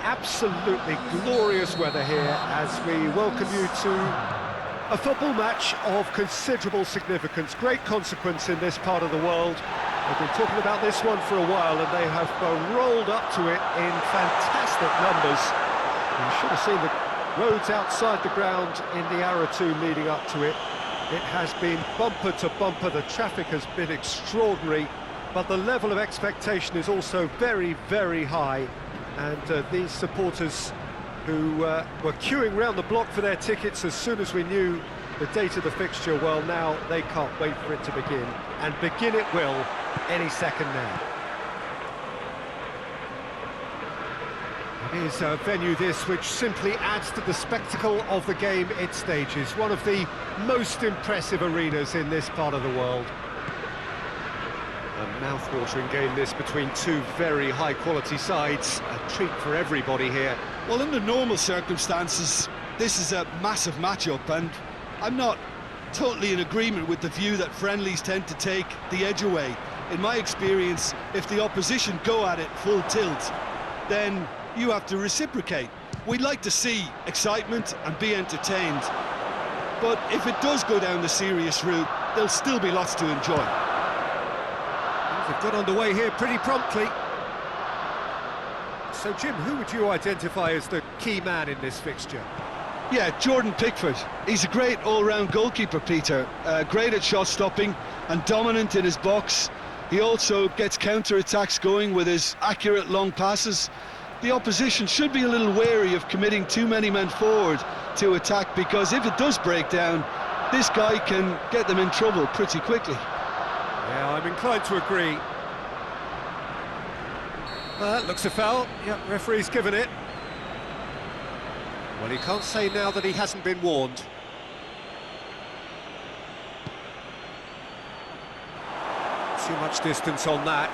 absolutely glorious weather here as we welcome you to a football match of considerable significance, great consequence in this part of the world. They've been talking about this one for a while and they have rolled up to it in fantastic numbers. You should have seen the roads outside the ground in the hour or two leading up to it. It has been bumper to bumper, the traffic has been extraordinary, but the level of expectation is also very, very high. And these supporters who were queuing round the block for their tickets as soon as we knew the date of the fixture, well, now they can't wait for it to begin. And begin it will any second now. It is a venue this which simply adds to the spectacle of the game it stages. One of the most impressive arenas in this part of the world. A mouth-watering game this between two very high-quality sides. A treat for everybody here. Well, under normal circumstances, this is a massive match-up, and I'm not totally in agreement with the view that friendlies tend to take the edge away. In my experience, if the opposition go at it full tilt, then you have to reciprocate. We'd like to see excitement and be entertained, but if it does go down the serious route, there'll still be lots to enjoy. They've got underway here pretty promptly. So, Jim, who would you identify as the key man in this fixture? Yeah, Jordan Pickford. He's a great all-round goalkeeper, Peter. Great at shot-stopping and dominant in his box. He also gets counter-attacks going with his accurate long passes. The opposition should be a little wary of committing too many men forward to attack, because if it does break down, this guy can get them in trouble pretty quickly. Yeah, I'm inclined to agree. Looks a foul. Yep, referee's given it. Well, he can't say now that he hasn't been warned. Too much distance on that.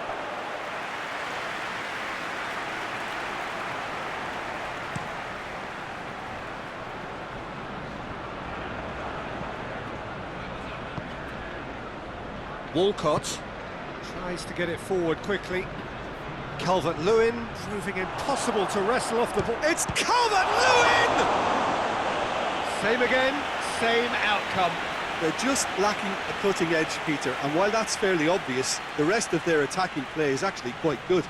Walcott tries to get it forward quickly. Calvert-Lewin proving impossible to wrestle off the ball. It's Calvert-Lewin! Same again, same outcome. They're just lacking a cutting edge, Peter, and while that's fairly obvious, the rest of their attacking play is actually quite good.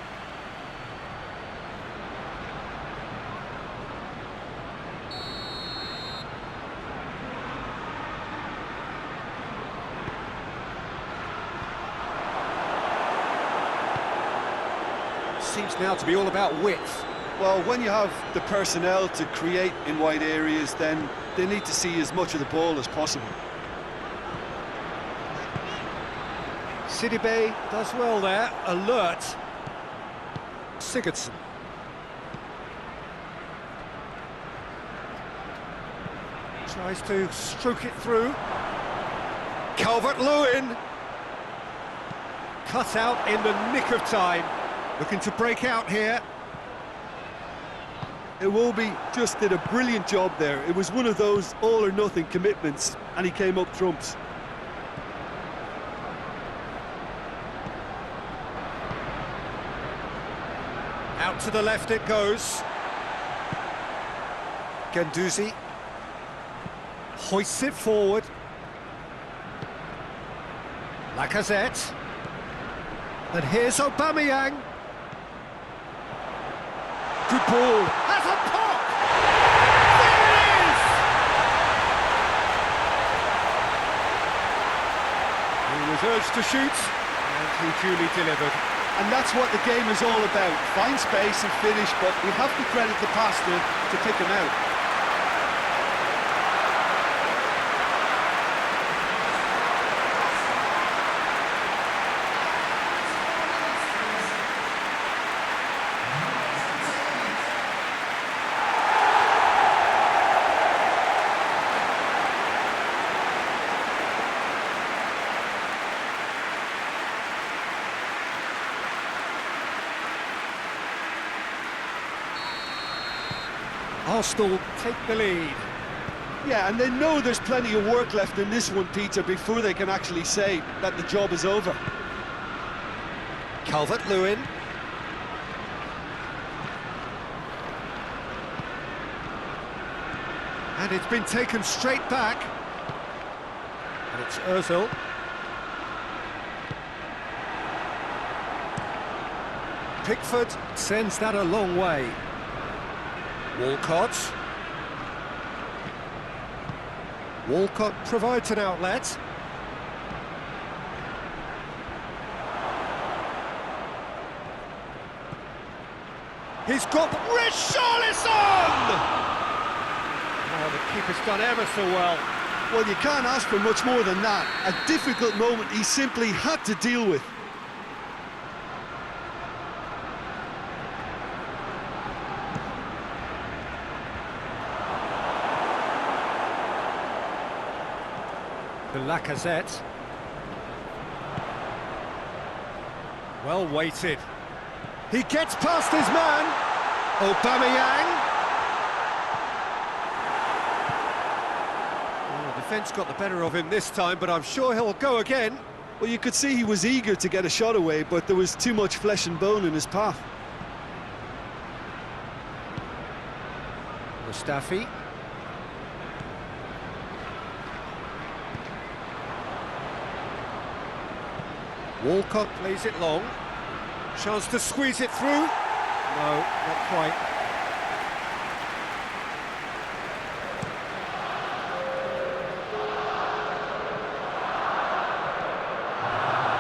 Seems now to be all about width. Well, when you have the personnel to create in wide areas, then they need to see as much of the ball as possible. Sidibe does well there, alert. Sigurdsson. Tries to stroke it through. Calvert-Lewin. Cut out in the nick of time. Looking to break out here. Iwobi just did a brilliant job there. It was one of those all-or-nothing commitments, and he came up trumps. Out to the left it goes. Guendouzi hoists it forward. Lacazette. And here's Aubameyang. Good ball. Has a pop! There it is! He was urged to shoot, and he duly delivered. And that's what the game is all about. Find space and finish, but we have to credit the passer to pick him out. Arsenal take the lead. Yeah, and they know there's plenty of work left in this one, Peter, before they can actually say that the job is over. Calvert-Lewin. And it's been taken straight back. And it's Ozil. Pickford sends that a long way. Walcott. Walcott provides an outlet. He's got Richarlison! Oh, the keeper's done ever so well. Well, you can't ask for much more than that. A difficult moment he simply had to deal with. The Lacazette. Well weighted. He gets past his man. Aubameyang. Oh, the defence got the better of him this time, but I'm sure he'll go again. Well, you could see he was eager to get a shot away, but there was too much flesh and bone in his path. Mustafi. Walcott plays it long. Chance to squeeze it through. No, not quite.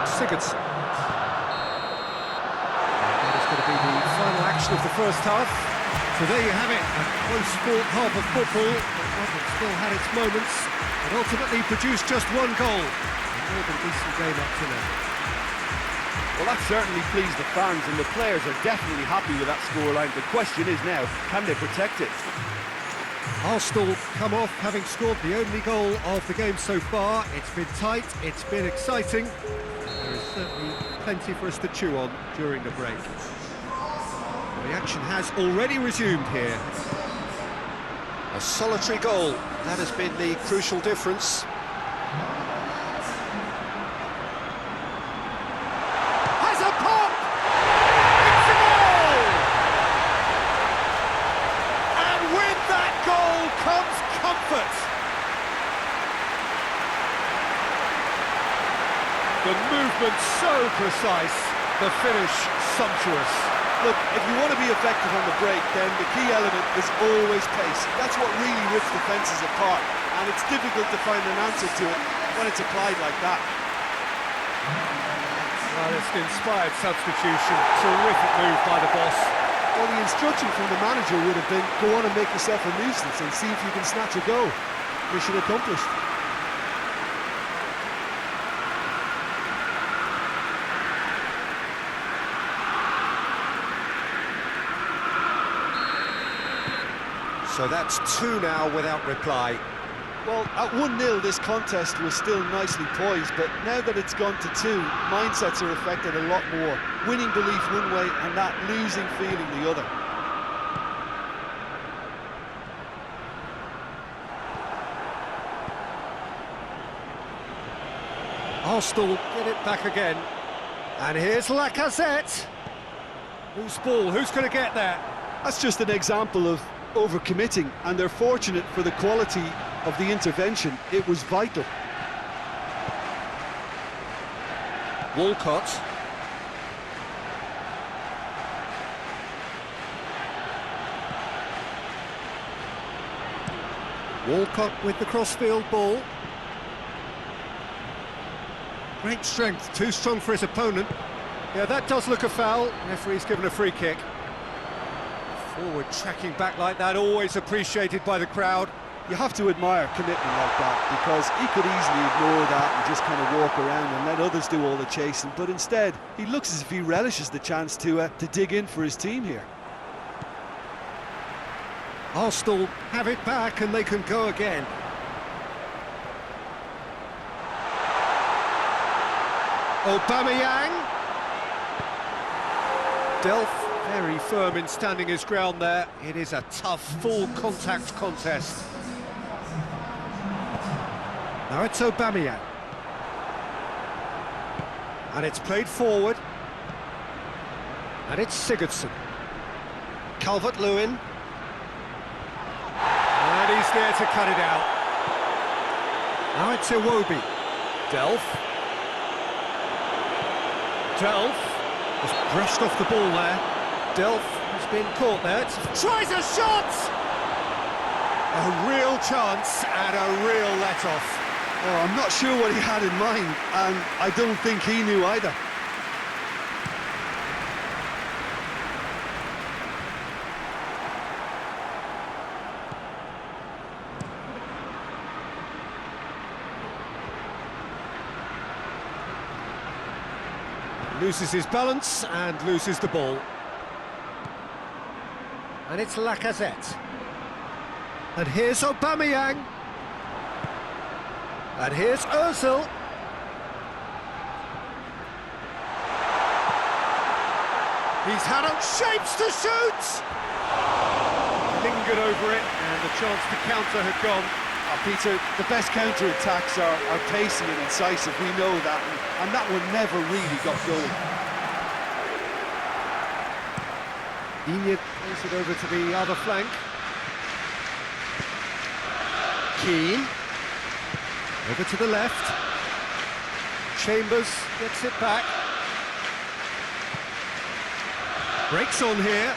Sigurdsson. That is going to be the final action of the first half. So there you have it, a close-fought half of football, but one that still had its moments, and ultimately produced just one goal. A more than decent game up to now. Well, that certainly pleased the fans, and the players are definitely happy with that scoreline. The question is now, can they protect it? Arsenal come off having scored the only goal of the game so far. It's been tight, it's been exciting. There is certainly plenty for us to chew on during the break. The action has already resumed here. A solitary goal, that has been the crucial difference. Has a pop! It's a goal! And with that goal comes comfort. The movement so precise, the finish sumptuous. Look, if you want to be effective on the break, then the key element is always pace. That's what really rips defences apart, and it's difficult to find an answer to it when it's applied like that. Well, it's an inspired substitution. Terrific move by the boss. Well, the instruction from the manager would have been, go on and make yourself a nuisance and see if you can snatch a goal. Mission accomplished. So that's 2 now without reply. Well, at 1-0 this contest was still nicely poised, but now that it's gone to 2, mindsets are affected a lot more. Winning belief one way and that losing feeling the other. Arsenal get it back again. And here's Lacazette. Whose ball? Who's going to get there? That's just an example of overcommitting, and they're fortunate for the quality of the intervention. It was vital. Walcott. Walcott with the crossfield ball. Great strength, too strong for his opponent. Yeah, that does look a foul. Referee's given a free kick. Forward tracking back like that, always appreciated by the crowd. You have to admire commitment like that, because he could easily ignore that and just kind of walk around and let others do all the chasing, but instead he looks as if he relishes the chance to dig in for his team here. Arsenal have it back and they can go again. Aubameyang. Delph very firm in standing his ground there. It is a tough, full contact contest. Now it's Aubameyang. And it's played forward. And it's Sigurdsson. Calvert-Lewin. And he's there to cut it out. Now it's Iwobi. Delph. Delph has brushed off the ball there. Delph has been caught there. Tries a shot! A real chance and a real let-off. Oh, I'm not sure what he had in mind, and I don't think he knew either. Loses his balance and loses the ball. And it's Lacazette. And here's Aubameyang. And here's Ozil. He's had shapes to shoot! Lingered over it, and the chance to counter had gone. Peter, the best counter-attacks are pacey and incisive, we know that, and that one never really got going. Digne plays it over to the other flank. Keane. Over to the left. Chambers gets it back. Breaks on here.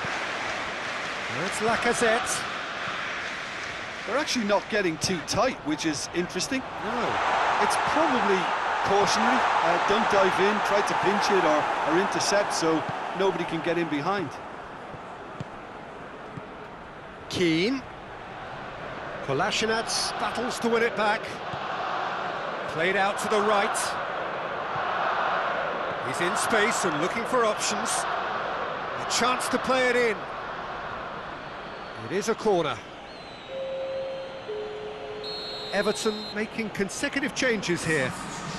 That's Lacazette. They're actually not getting too tight, which is interesting. No. It's probably cautionary. Don't dive in, try to pinch it or intercept so nobody can get in behind. Keane. Kolasinac battles to win it back. Played out to the right. He's in space and looking for options. A chance to play it in. It is a corner. Everton making consecutive changes here.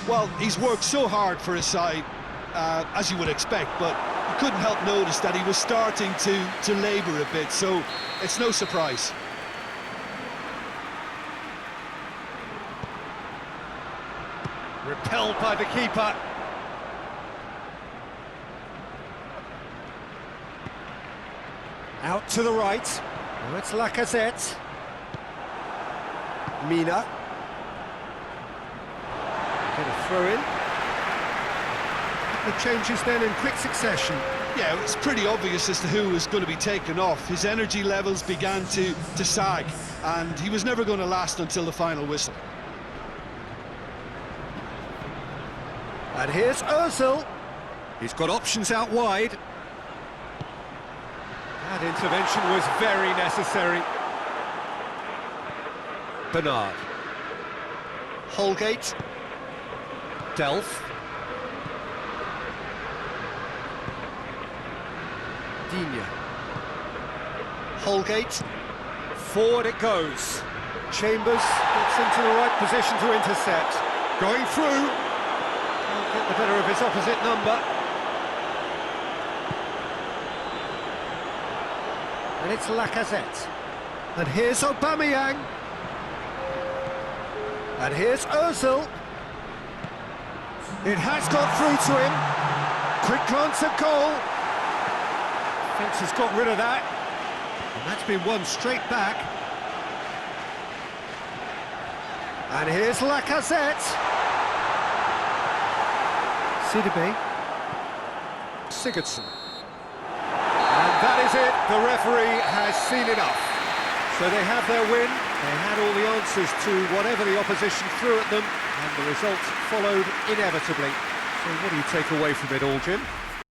Well, he's worked so hard for his side, as you would expect, but you couldn't help notice that he was starting to labour a bit, so it's no surprise. Repelled by the keeper. Out to the right. Now it's Lacazette. Mina. Get a throw in. The changes then in quick succession. Yeah, it was pretty obvious as to who was going to be taken off. His energy levels began to sag, and he was never going to last until the final whistle. And here's Ozil. He's got options out wide. That intervention was very necessary. Bernard. Holgate. Delph. Digne. Holgate. Forward it goes. Chambers gets into the right position to intercept. Going through. Can't get the better of his opposite number. And it's Lacazette. And here's Aubameyang. And here's Ozil. It has got through to him. Quick glance at goal. Fence has got rid of that. And that's been won straight back. And here's Lacazette. Sidibe. Sigurdsson. And that is it. The referee has seen enough. So they have their win. They had all the answers to whatever the opposition threw at them, and the result followed inevitably. So what do you take away from it all, Jim?